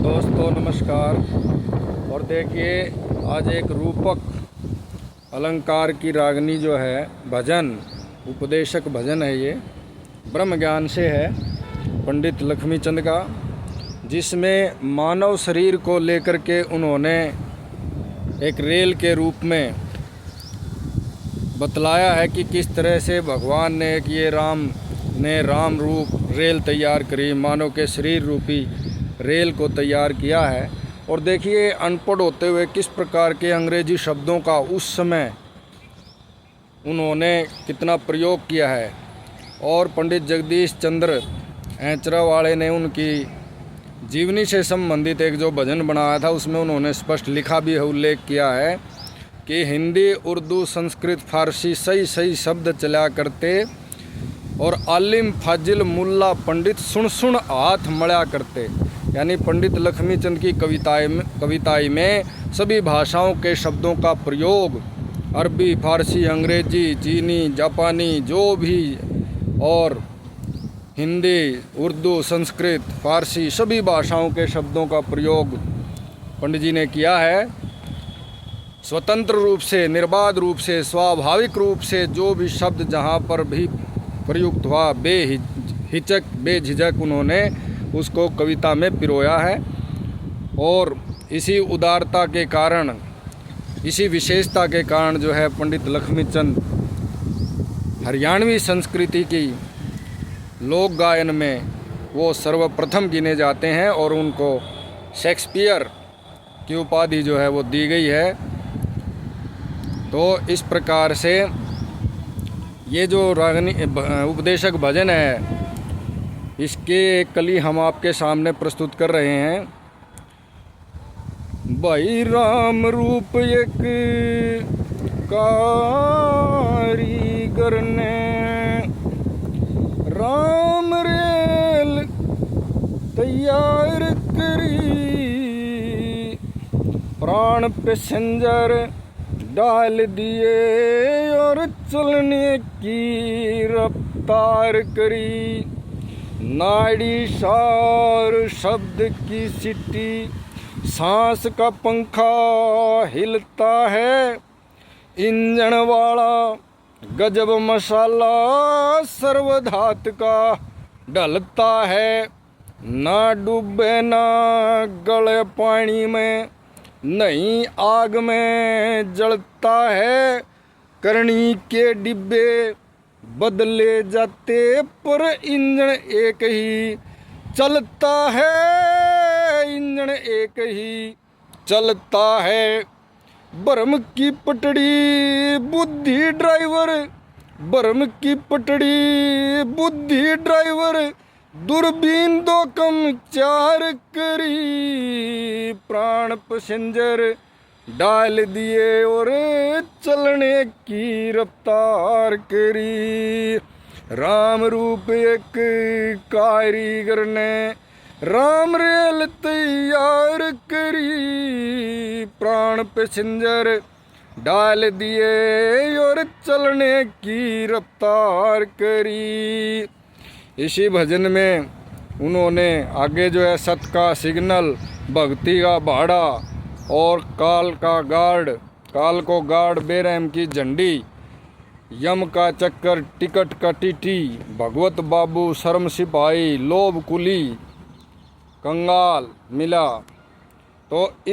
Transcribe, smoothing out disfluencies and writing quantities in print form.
दोस्तों नमस्कार। और देखिए, आज एक रूपक अलंकार की रागनी जो है भजन, उपदेशक भजन है। ये ब्रह्म ज्ञान से है, पंडित लक्ष्मीचंद का, जिसमें मानव शरीर को लेकर के उन्होंने एक रेल के रूप में बतलाया है कि किस तरह से भगवान ने राम रूप रेल तैयार करी, मानव के शरीर रूपी रेल को तैयार किया है। और देखिए, अनपढ़ होते हुए किस प्रकार के अंग्रेजी शब्दों का उस समय उन्होंने कितना प्रयोग किया है। और पंडित जगदीश चंद्र ऐंचरा वाले ने उनकी जीवनी से संबंधित एक जो भजन बनाया था, उसमें उन्होंने स्पष्ट लिखा भी है, उल्लेख किया है कि हिंदी, उर्दू, संस्कृत, फारसी सही सही शब्द चला करते, और आलिम, फाजिल, मुल्ला, पंडित सुन सुन हाथ मड़ा करते। यानी पंडित लक्ष्मीचंद की कविताएं में सभी भाषाओं के शब्दों का प्रयोग, अरबी, फारसी, अंग्रेजी, चीनी, जापानी, जो भी, और हिंदी, उर्दू, संस्कृत, फारसी सभी भाषाओं के शब्दों का प्रयोग पंडित जी ने किया है। स्वतंत्र रूप से, निर्बाध रूप से, स्वाभाविक रूप से जो भी शब्द जहाँ पर भी प्रयुक्त हुआ, बेझिझक उन्होंने उसको कविता में पिरोया है। और इसी उदारता के कारण, इसी विशेषता के कारण जो है पंडित लक्ष्मीचंद हरियाणवी संस्कृति की लोक गायन में वो सर्वप्रथम गिने जाते हैं, और उनको शेक्सपियर की उपाधि जो है वो दी गई है। तो इस प्रकार से ये जो रागनी उपदेशक भजन है, इसके एक कली हम आपके सामने प्रस्तुत कर रहे हैं। भाई राम रूप एक कारीगर ने राम रेल तैयार करी, प्राण पैसेंजर डाल दिए और चलने की रफ्तार करी, नाड़ी सार शब्द की सीटी, सांस का पंखा हिलता है, इंजन वाला गजब मसाला सर्वधात का डलता है, ना डूबे ना गले पानी में, नहीं आग में जलता है, करनी के डिब्बे बदले जाते पर इंजन एक ही चलता है, इंजन एक ही चलता है। भरम की पटड़ी बुद्धि ड्राइवर, भरम की पटड़ी बुद्धि ड्राइवर, दूरबीन दो कम चार करी, प्राण पैसेंजर डाल दिए और चलने की रफ्तार करी। राम रूप एक कारीगर ने राम रेल तैयार करी, प्राण पैसेंजर डाल दिए और चलने की रफ्तार करी। इसी भजन में उन्होंने आगे जो है सत का सिग्नल, भक्ति का भाड़ा, और काल को गार्ड, बेरहम की झंडी, यम का चक्कर, टिकट का टीटी, भगवत बाबू, शर्म सिपाही, लोभ कुली, कंगाल मिला। तो